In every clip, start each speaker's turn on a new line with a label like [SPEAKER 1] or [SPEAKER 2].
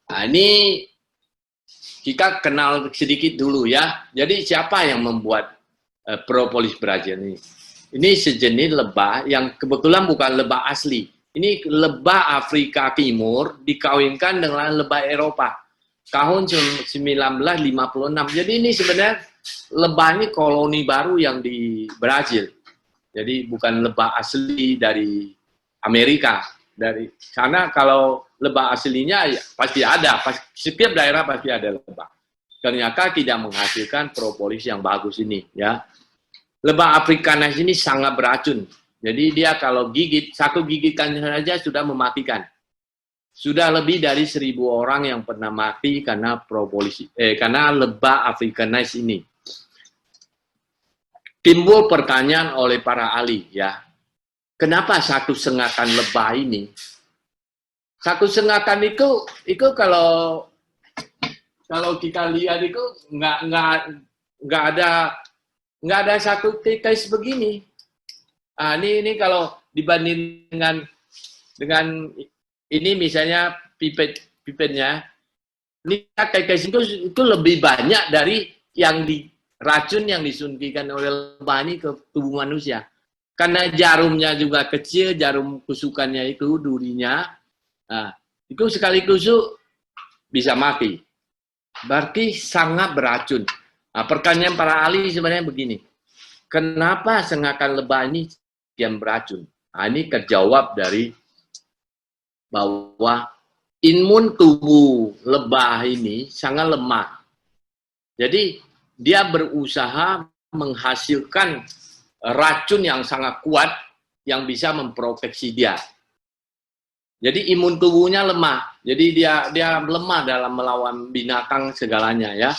[SPEAKER 1] Nah, ini kita kenal sedikit dulu ya. Jadi siapa yang membuat propolis Brazil ini? Ini sejenis lebah yang kebetulan bukan lebah asli. Ini lebah Afrika Timur dikawinkan dengan lebah Eropa tahun 1956. Jadi ini sebenarnya lebah ini koloni baru yang di Brazil. Jadi bukan lebah asli dari Amerika. Dari sana kalau lebah aslinya ya, pasti ada, setiap daerah pasti ada lebah. Ternyata tidak menghasilkan propolis yang bagus ini, ya. Lebah Afrikaner ini sangat beracun. Jadi dia kalau gigit, satu gigitan saja sudah mematikan. Sudah lebih dari 1.000 orang yang pernah mati karena karena lebah Afrikaner ini. Timbul pertanyaan oleh para ahli, ya. Kenapa satu sengatan lebah ini? Satu sengatan itu kalau kita lihat itu nggak ada satu case begini. Nah, ini kalau dibanding dengan ini misalnya pipetnya, ini case itu lebih banyak dari yang racun yang disuntikan oleh lebah ini ke tubuh manusia. Karena jarumnya juga kecil, jarum kusukannya itu, durinya, nah, itu sekali tusuk bisa mati. Berarti sangat beracun. Nah, pertanyaan para ahli sebenarnya begini, kenapa sengatan lebah ini yang beracun? Nah, ini terjawab dari bahwa imun tubuh lebah ini sangat lemah. Jadi, dia berusaha menghasilkan racun yang sangat kuat yang bisa memproteksi dia. Jadi imun tubuhnya lemah. Jadi dia lemah dalam melawan binatang segalanya ya.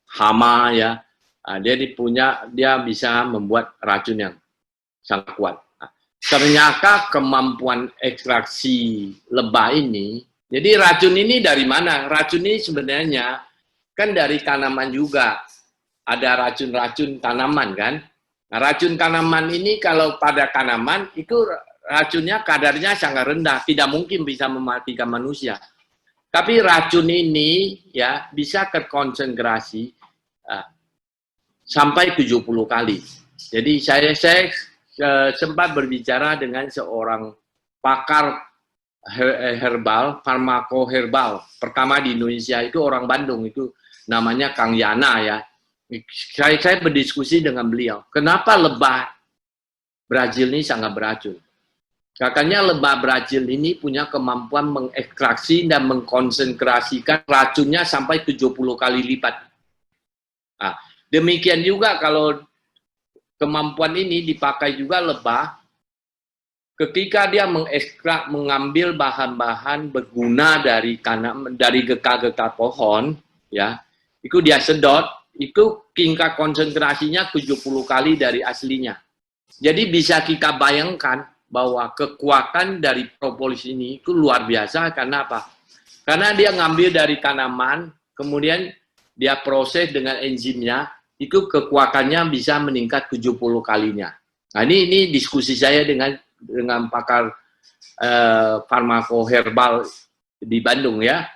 [SPEAKER 1] Hama ya. Nah, dia bisa membuat racun yang sangat kuat. Nah, ternyata kemampuan ekstraksi lebah ini, jadi racun ini dari mana? Racun ini sebenarnya kan dari tanaman juga. Ada racun-racun tanaman kan? Nah, racun tanaman ini kalau pada tanaman itu racunnya kadarnya sangat rendah, tidak mungkin bisa mematikan manusia. Tapi racun ini ya bisa terkonsentrasi sampai 70 kali. Jadi saya sempat berbicara dengan seorang pakar herbal, farmakoherbal pertama di Indonesia, itu orang Bandung, itu namanya Kang Yana ya. Saya berdiskusi dengan beliau, kenapa lebah Brazil ini sangat beracun. Katanya lebah Brazil ini punya kemampuan mengekstraksi dan mengkonsentrasikan racunnya sampai 70 kali lipat. Nah, demikian juga kalau kemampuan ini dipakai juga lebah, ketika dia mengekstrak, mengambil bahan-bahan berguna dari getah-getah pohon, ya, itu dia sedot, itu tingkat konsentrasinya 70 kali dari aslinya. Jadi bisa kita bayangkan bahwa kekuatan dari propolis ini itu luar biasa. Karena apa? Karena dia ngambil dari tanaman, kemudian dia proses dengan enzimnya, itu kekuatannya bisa meningkat 70 kalinya. Nah, ini diskusi saya dengan pakar farmakoherbal di Bandung ya.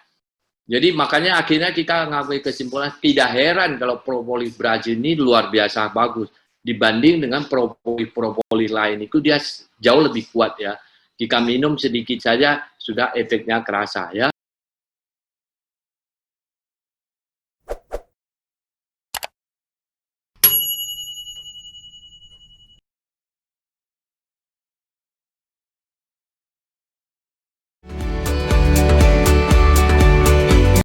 [SPEAKER 1] Jadi makanya akhirnya kita ngambil kesimpulan, tidak heran kalau propolis Brazil ini luar biasa bagus dibanding dengan propolis lain, itu dia jauh lebih kuat ya. Jika minum sedikit saja sudah efeknya kerasa ya.